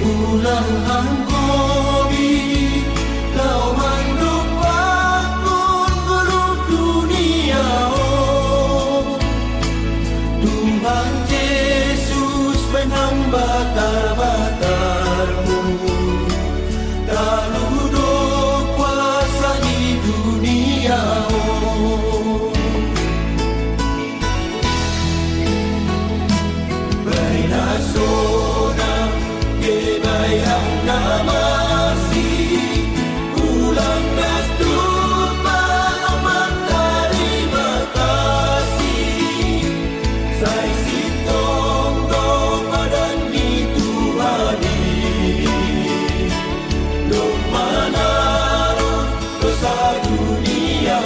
Ulang hangkobi kau manduk bakun seluruh dunia. Oh Tuhan Yesus penhamba terbatarmu, tak luduh kuasa di dunia. Oh Baiklah sonam kebayang namasi ulang das tupa amat terima kasih sai sitong dong padan di Tuhani dong manarun dosa dunia.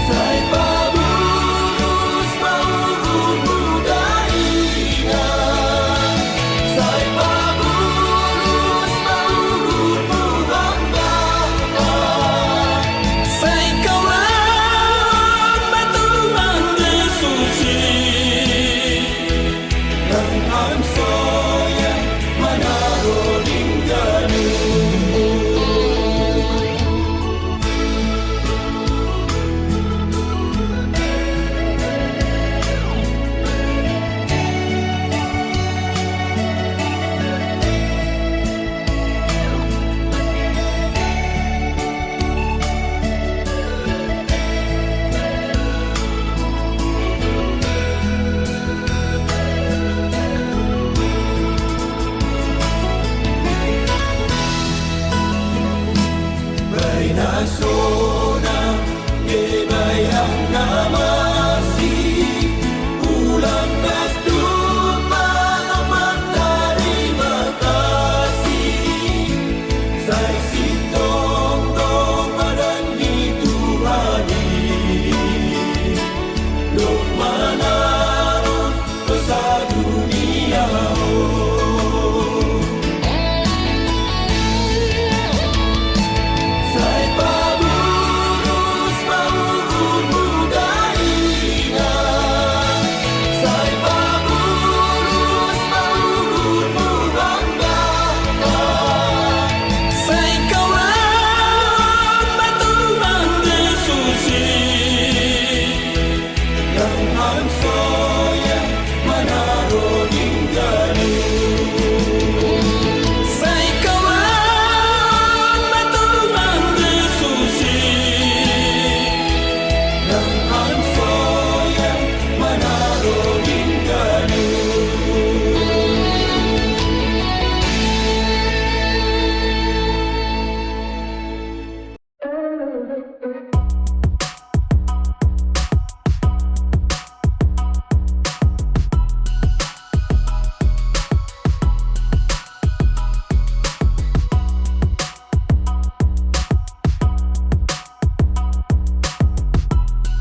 Sai paburus maurun mudaina, sai paburus maurun murangga, sai kaulan batuan Yesusi dan hamsoyan manaroding ganu. Baina sona